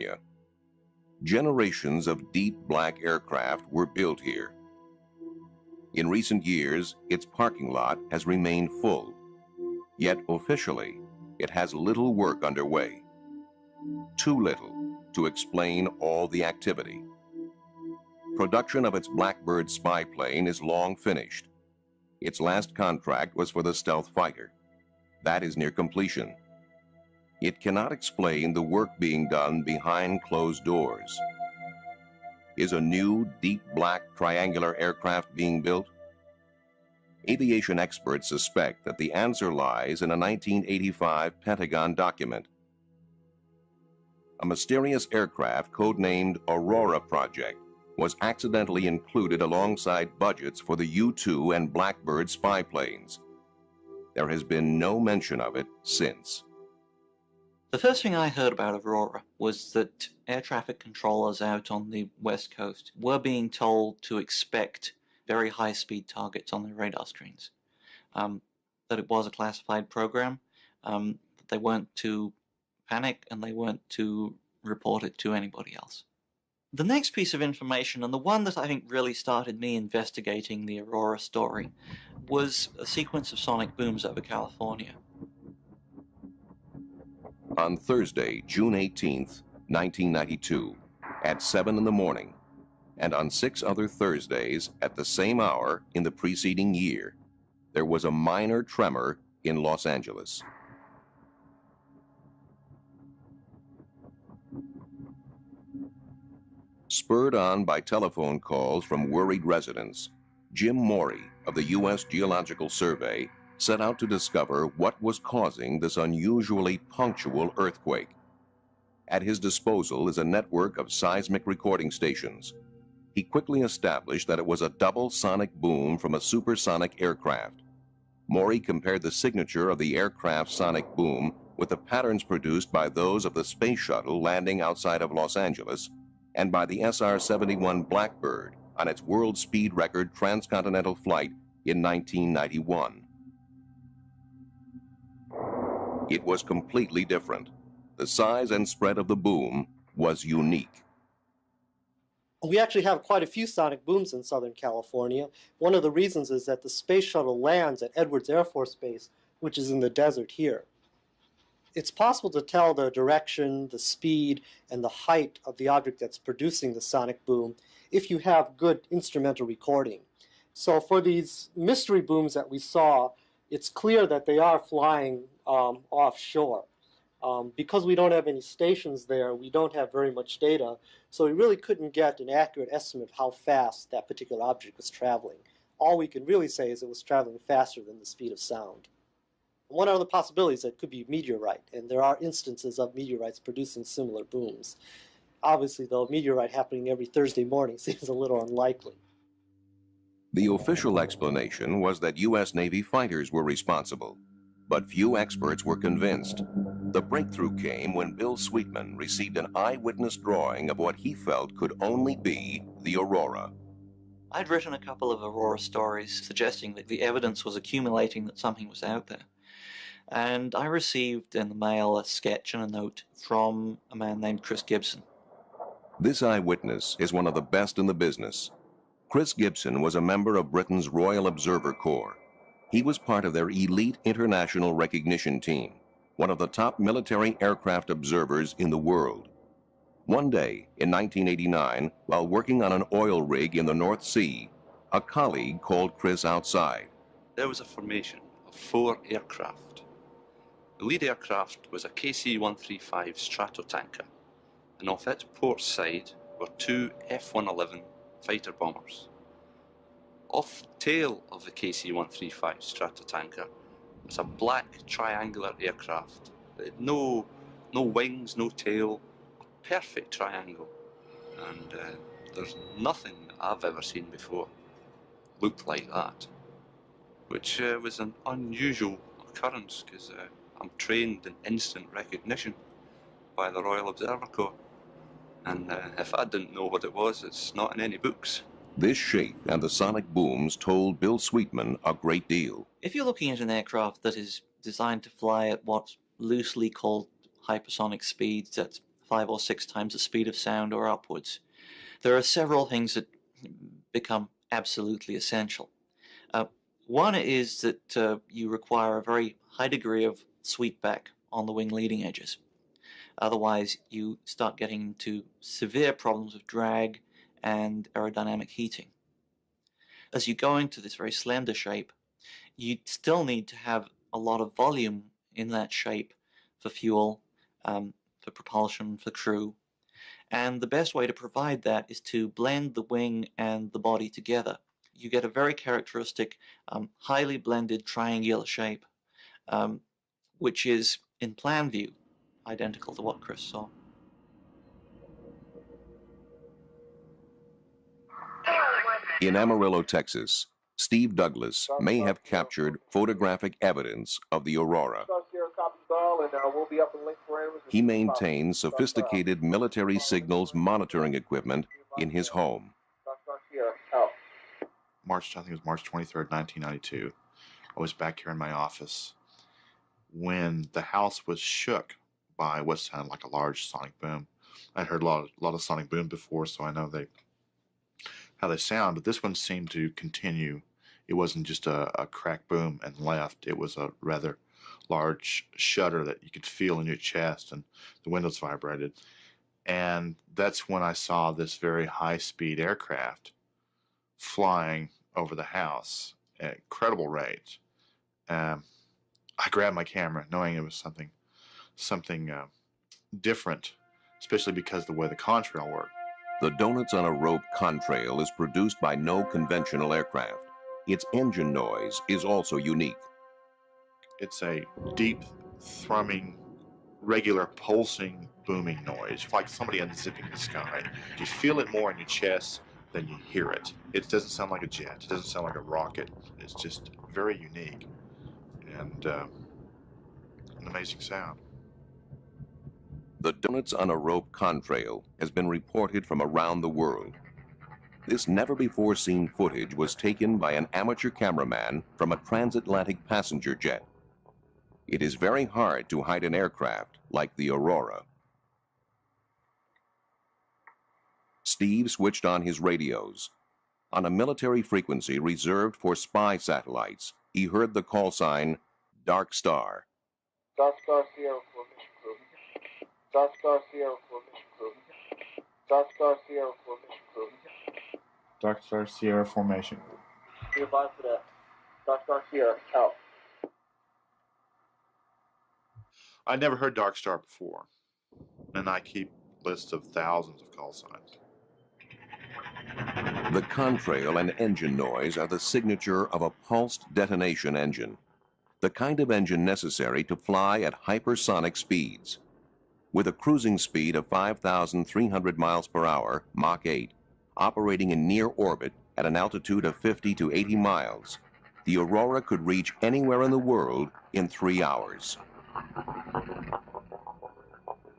California. Generations of deep black aircraft were built here. In recent years, its parking lot has remained full, yet officially, it has little work underway. Too little to explain all the activity. Production of its Blackbird spy plane is long finished. Its last contract was for the stealth fighter. That is near completion. It cannot explain the work being done behind closed doors. Is a new deep black triangular aircraft being built? Aviation experts suspect that the answer lies in a 1985 Pentagon document. A mysterious aircraft codenamed Aurora project was accidentally included alongside budgets for the U-2 and Blackbird spy planes. There has been no mention of it since. The first thing I heard about Aurora was that air traffic controllers out on the West Coast were being told to expect very high-speed targets on their radar screens. That it was a classified program, that they weren't to panic and they weren't to report it to anybody else. The next piece of information, and the one that I think really started me investigating the Aurora story, was a sequence of sonic booms over California. On Thursday, June 18th, 1992, at 7 in the morning, and on 6 other Thursdays at the same hour in the preceding year, there was a minor tremor in Los Angeles. Spurred on by telephone calls from worried residents, Jim Morey of the U.S. Geological Survey set out to discover what was causing this unusually punctual earthquake. At his disposal is a network of seismic recording stations. He quickly established that it was a double sonic boom from a supersonic aircraft. Morey compared the signature of the aircraft's sonic boom with the patterns produced by those of the space shuttle landing outside of Los Angeles and by the SR-71 Blackbird on its world speed record transcontinental flight in 1991. It was completely different. The size and spread of the boom was unique. We actually have quite a few sonic booms in Southern California. One of the reasons is that the space shuttle lands at Edwards Air Force Base, which is in the desert here. It's possible to tell the direction, the speed, and the height of the object that's producing the sonic boom if you have good instrumental recording. So for these mystery booms that we saw, it's clear that they are flying offshore. Because we don't have any stations there, we don't have very much data, so we really couldn't get an accurate estimate of how fast that particular object was traveling. All we can really say is it was traveling faster than the speed of sound. One of the possibilities that it could be meteorite, and there are instances of meteorites producing similar booms. Obviously, though, a meteorite happening every Thursday morning seems a little unlikely. The official explanation was that U.S. Navy fighters were responsible, but few experts were convinced. The breakthrough came when Bill Sweetman received an eyewitness drawing of what he felt could only be the Aurora. I'd written a couple of Aurora stories suggesting that the evidence was accumulating that something was out there. And I received in the mail a sketch and a note from a man named Chris Gibson. This eyewitness is one of the best in the business. Chris Gibson was a member of Britain's Royal Observer Corps. He was part of their elite international recognition team, one of the top military aircraft observers in the world. One day, in 1989, while working on an oil rig in the North Sea, a colleague called Chris outside. There was a formation of 4 aircraft. The lead aircraft was a KC-135 Stratotanker, and off its port side were 2 F-111 fighter bombers. Off the tail of the KC-135 Stratotanker was a black triangular aircraft. It had no wings, no tail, a perfect triangle. And there's nothing that I've ever seen before looked like that, which was an unusual occurrence because I'm trained in instant recognition by the Royal Observer Corps. And if I didn't know what it was, it's not in any books. This shape and the sonic booms told Bill Sweetman a great deal. If you're looking at an aircraft that is designed to fly at what's loosely called hypersonic speeds, at 5 or 6 times the speed of sound or upwards. There are several things that become absolutely essential. One is that you require a very high degree of sweepback on the wing leading edges. Otherwise, you start getting into severe problems of drag and aerodynamic heating. As you go into this very slender shape, you still need to have a lot of volume in that shape for fuel, for propulsion, for crew. And the best way to provide that is to blend the wing and the body together. You get a very characteristic, highly blended triangular shape, which is, in plan view, identical to what Chris saw. In Amarillo, Texas, Steve Douglas may have captured photographic evidence of the Aurora. He maintains sophisticated military signals monitoring equipment in his home. I think it was March 23rd, 1992. I was back here in my office when the house was shook by what sounded like a large sonic boom. I'd heard a lot of sonic boom before, so I know how they sound, but this one seemed to continue. It wasn't just a crack boom and left. It was a rather large shudder that you could feel in your chest, and the windows vibrated. And that's when I saw this very high-speed aircraft flying over the house at incredible rates. I grabbed my camera, knowing it was something different, especially because of the way the contrail worked. The Donuts on a Rope contrail is produced by no conventional aircraft. Its engine noise is also unique. It's a deep, thrumming, regular, pulsing, booming noise, like somebody unzipping the sky. You feel it more in your chest than you hear it. It doesn't sound like a jet. It doesn't sound like a rocket. It's just very unique and an amazing sound. The Donuts on a Rope contrail has been reported from around the world. This never-before-seen footage was taken by an amateur cameraman from a transatlantic passenger jet. It is very hard to hide an aircraft like the Aurora. Steve switched on his radios. On a military frequency reserved for spy satellites, he heard the call sign, Dark Star. Dark Star Sierra Formation Crew. Dark Star Sierra Formation Crew. Dark Star Sierra Formation Crew. Dark Star Sierra Formation. Be advised for that. Dark Star Sierra, out. I'd never heard Dark Star before, and I keep lists of thousands of call signs. The contrail and engine noise are the signature of a pulsed detonation engine, the kind of engine necessary to fly at hypersonic speeds. With a cruising speed of 5,300 miles per hour, Mach 8, operating in near orbit at an altitude of 50 to 80 miles, the Aurora could reach anywhere in the world in 3 hours.